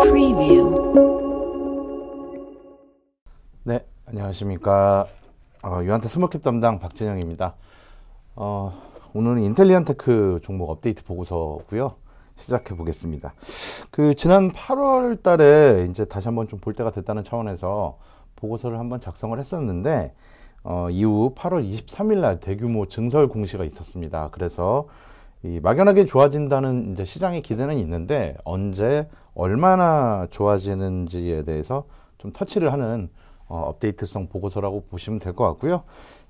Preview. 네, 안녕하십니까. 유한테 스몰캡 담당 박진영입니다. 오늘은 인텔리안테크 종목 업데이트 보고서고요. 시작해 보겠습니다. 지난 8월 달에 이제 다시 한번 좀 볼 때가 됐다는 차원에서 보고서를 한번 작성을 했었는데, 이후 8월 23일 날 대규모 증설 공시가 있었습니다. 그래서 막연하게 좋아진다는 이제 시장의 기대는 있는데, 언제 얼마나 좋아지는지에 대해서 좀 터치를 하는 업데이트성 보고서라고 보시면 될 것 같고요.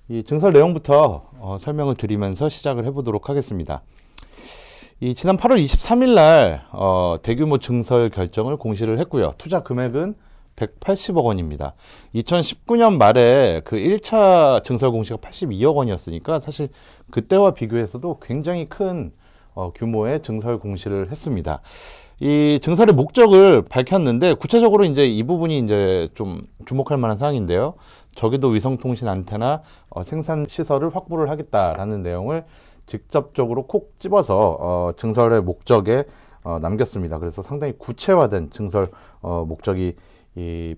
이 증설 내용부터 설명을 드리면서 시작을 해보도록 하겠습니다. 지난 8월 23일 날 대규모 증설 결정을 공시를 했고요. 투자 금액은 180억 원입니다. 2019년 말에 그 1차 증설 공시가 82억 원이었으니까 사실 그때와 비교해서도 굉장히 큰 규모의 증설 공시를 했습니다. 이 증설의 목적을 밝혔는데, 구체적으로 이제 이 부분이 이제 좀 주목할 만한 사항인데요. 저궤도 위성통신 안테나 생산 시설을 확보를 하겠다라는 내용을 직접적으로 콕 집어서 증설의 목적에 남겼습니다. 그래서 상당히 구체화된 증설 목적이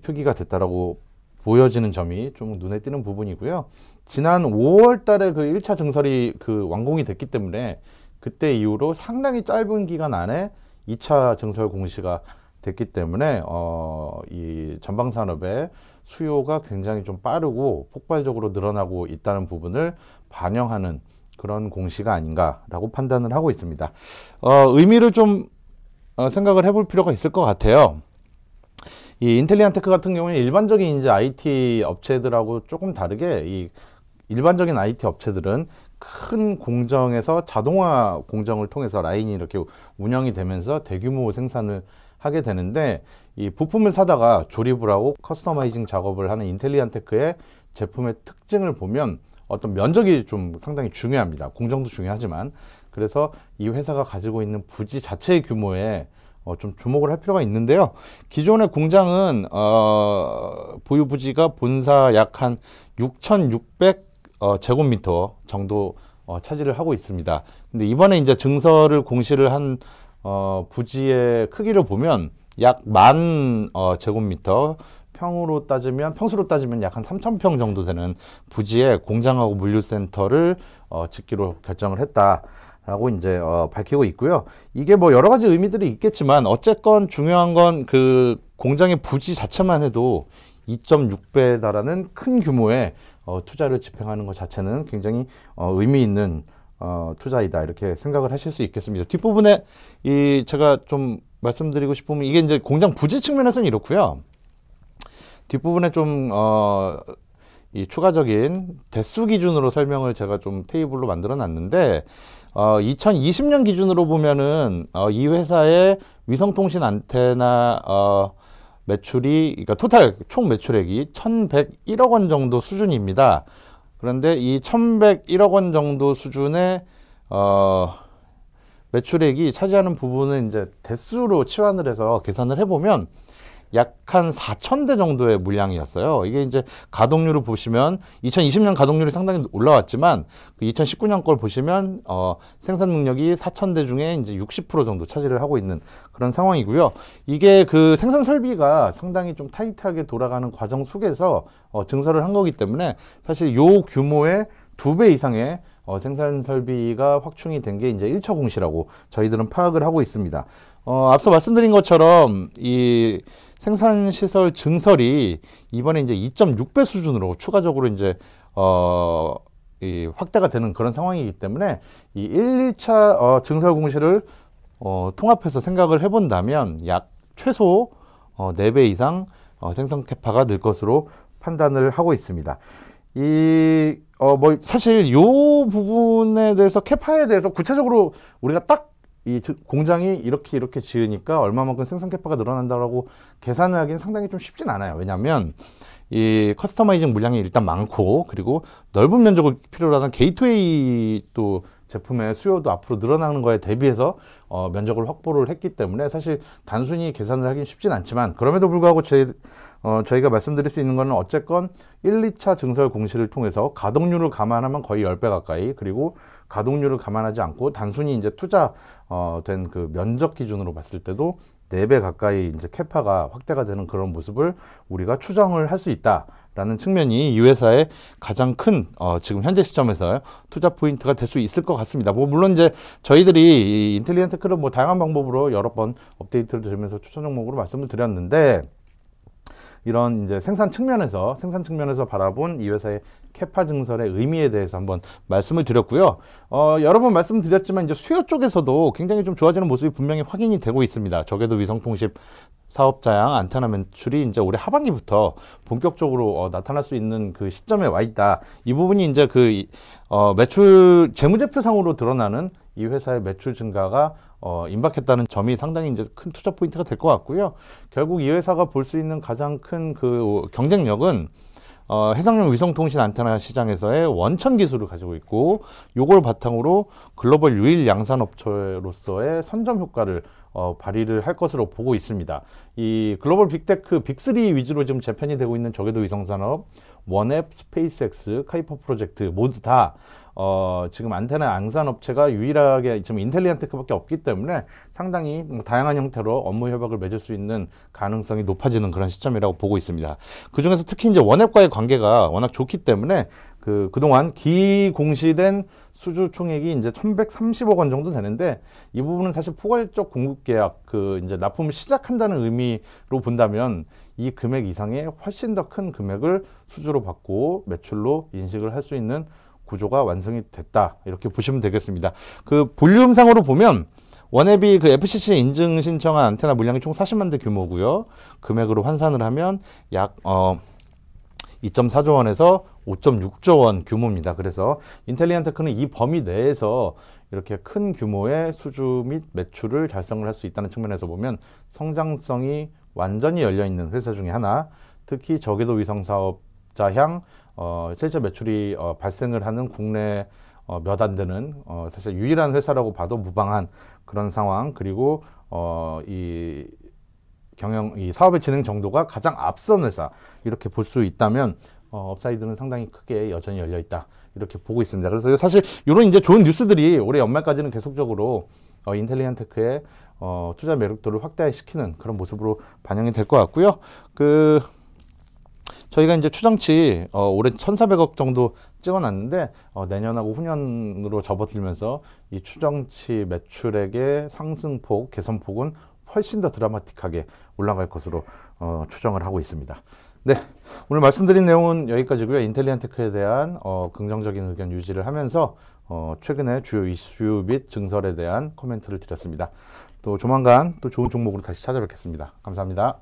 표기가 됐다라고 보여지는 점이 좀 눈에 띄는 부분이고요. 지난 5월 달에 그 1차 증설이 완공이 됐기 때문에 그때 이후로 상당히 짧은 기간 안에 2차 증설 공시가 됐기 때문에 이 전방산업의 수요가 굉장히 좀 빠르고 폭발적으로 늘어나고 있다는 부분을 반영하는 그런 공시가 아닌가라고 판단을 하고 있습니다. 의미를 좀 생각을 해볼 필요가 있을 것 같아요. 이 인텔리안테크 같은 경우에 일반적인 이제 IT 업체들하고 조금 다르게, 이 일반적인 IT 업체들은 큰 공정에서 자동화 공정을 통해서 라인이 이렇게 운영이 되면서 대규모 생산을 하게 되는데, 이 부품을 사다가 조립을 하고 커스터마이징 작업을 하는 인텔리안테크의 제품의 특징을 보면 어떤 면적이 좀 상당히 중요합니다. 공정도 중요하지만. 그래서 이 회사가 가지고 있는 부지 자체의 규모에 좀 주목을 할 필요가 있는데요. 기존의 공장은 보유 부지가 본사 약 한 6,600 제곱미터 정도 차지를 하고 있습니다. 근데 이번에 이제 증설을 공시를 한 부지의 크기를 보면 약 10,000 제곱미터, 평수로 따지면 약 한 3,000평 정도 되는 부지에 공장하고 물류센터를 짓기로 결정을 했다라고 이제 밝히고 있고요. 이게 뭐 여러 가지 의미들이 있겠지만, 어쨌건 중요한 건 그 공장의 부지 자체만 해도 2.6배에 달하는 큰 규모의 투자를 집행하는 것 자체는 굉장히 의미 있는 투자이다, 이렇게 생각을 하실 수 있겠습니다. 뒷부분에 제가 좀 말씀드리고 싶으면, 이게 이제 공장 부지 측면에서는 이렇고요. 뒷부분에 좀 이 추가적인 대수 기준으로 설명을 제가 좀 테이블로 만들어 놨는데, 2020년 기준으로 보면은 이 회사의 위성통신 안테나 매출이, 그러니까 토탈 총 매출액이 1,101억 원 정도 수준입니다. 그런데 이 1,101억 원 정도 수준의 매출액이 차지하는 부분은 이제 대수로 치환을 해서 계산을 해보면 약 한 4,000대 정도의 물량이었어요. 이게 이제 가동률을 보시면 2020년 가동률이 상당히 올라왔지만, 2019년 걸 보시면 생산 능력이 4,000대 중에 이제 60% 정도 차지를 하고 있는 그런 상황이고요. 이게 그 생산 설비가 상당히 좀 타이트하게 돌아가는 과정 속에서 증설을 한 거기 때문에, 사실 요 규모의 2배 이상의 생산 설비가 확충이 된 게 이제 1차 공시라고 저희들은 파악을 하고 있습니다. 앞서 말씀드린 것처럼 이 생산시설 증설이 이번에 이제 2.6배 수준으로 추가적으로 이제 확대가 되는 그런 상황이기 때문에, 이 1차 증설 공시를 통합해서 생각을 해본다면 약 최소 4배 이상 생산 캐파가 늘 것으로 판단을 하고 있습니다. 사실 요 부분에 대해서, 캐파에 대해서 구체적으로 우리가 딱 이 공장이 이렇게 지으니까 얼마만큼 생산 캐파가 늘어난다라고 계산을 하기는 상당히 좀 쉽진 않아요. 왜냐하면 이 커스터마이징 물량이 일단 많고, 그리고 넓은 면적을 필요로 하는 게이트웨이 또 제품의 수요도 앞으로 늘어나는 거에 대비해서 면적을 확보를 했기 때문에 사실 단순히 계산을 하긴 쉽진 않지만, 그럼에도 불구하고 저희가 말씀드릴 수 있는 거는 어쨌건 1, 2차 증설 공시를 통해서 가동률을 감안하면 거의 10배 가까이, 그리고 가동률을 감안하지 않고 단순히 이제 된 그 면적 기준으로 봤을 때도 4배 가까이 이제 캐파가 확대가 되는 그런 모습을 우리가 추정을 할 수 있다라는 측면이 이 회사의 가장 큰 지금 현재 시점에서 투자 포인트가 될 수 있을 것 같습니다. 뭐 물론 이제 저희들이 이 인텔리언테크를 뭐 다양한 방법으로 여러 번 업데이트를 드리면서 추천 종목으로 말씀을 드렸는데, 이런 이제 생산 측면에서 바라본 이 회사의 캐파 증설의 의미에 대해서 한번 말씀을 드렸고요. 여러 번 말씀드렸지만 이제 수요 쪽에서도 굉장히 좀 좋아지는 모습이 분명히 확인이 되고 있습니다. 저궤도 위성통신 사업자양 안테나 매출이 이제 올해 하반기부터 본격적으로 나타날 수 있는 그 시점에 와 있다. 이 부분이 이제 매출 재무제표상으로 드러나는 이 회사의 매출 증가가 임박했다는 점이 상당히 이제 큰 투자 포인트가 될 것 같고요. 결국 이 회사가 볼 수 있는 가장 큰 그 경쟁력은 해상용 위성통신 안테나 시장에서의 원천 기술을 가지고 있고, 요걸 바탕으로 글로벌 유일 양산업체로서의 선점 효과를 발휘를 할 것으로 보고 있습니다. 이 글로벌 빅테크 빅3 위주로 지금 재편이 되고 있는 저궤도 위성산업, 원앱, 스페이스X, 카이퍼 프로젝트 모두 다 지금 안테나 양산업체가 유일하게 지금 인텔리언테크밖에 없기 때문에 상당히 다양한 형태로 업무 협약을 맺을 수 있는 가능성이 높아지는 그런 시점이라고 보고 있습니다. 그 중에서 특히 이제 원앱과의 관계가 워낙 좋기 때문에 그동안 기공시된 수주 총액이 이제 1,130억 원 정도 되는데, 이 부분은 사실 포괄적 공급 계약, 이제 납품을 시작한다는 의미로 본다면 이 금액 이상의 훨씬 더 큰 금액을 수주로 받고 매출로 인식을 할 수 있는 구조가 완성이 됐다, 이렇게 보시면 되겠습니다. 그 볼륨상으로 보면 원앱이 그 FCC 인증 신청한 안테나 물량이 총 40만 대 규모고요. 금액으로 환산을 하면 약 2.4조 원에서 5.6조 원 규모입니다. 그래서 인텔리언테크는 이 범위 내에서 이렇게 큰 규모의 수주 및 매출을 달성을 할 수 있다는 측면에서 보면 성장성이 완전히 열려있는 회사 중에 하나, 특히 저궤도 위성 사업자향 실제 매출이 발생을 하는 국내 몇 안 되는 사실 유일한 회사라고 봐도 무방한 그런 상황, 그리고 이 사업의 진행 정도가 가장 앞선 회사, 이렇게 볼 수 있다면 업사이드는 상당히 크게 여전히 열려 있다, 이렇게 보고 있습니다. 그래서 사실 이런 이제 좋은 뉴스들이 올해 연말까지는 계속적으로 인텔리언테크의 투자 매력도를 확대시키는 그런 모습으로 반영이 될 것 같고요. 저희가 이제 추정치 올해 1,400억 정도 찍어놨는데 내년하고 후년으로 접어들면서 이 추정치 매출액의 상승폭, 개선폭은 훨씬 더 드라마틱하게 올라갈 것으로 추정을 하고 있습니다. 네, 오늘 말씀드린 내용은 여기까지고요. 인텔리언테크에 대한 긍정적인 의견 유지를 하면서 최근에 주요 이슈 및 증설에 대한 코멘트를 드렸습니다. 또 조만간 또 좋은 종목으로 다시 찾아뵙겠습니다. 감사합니다.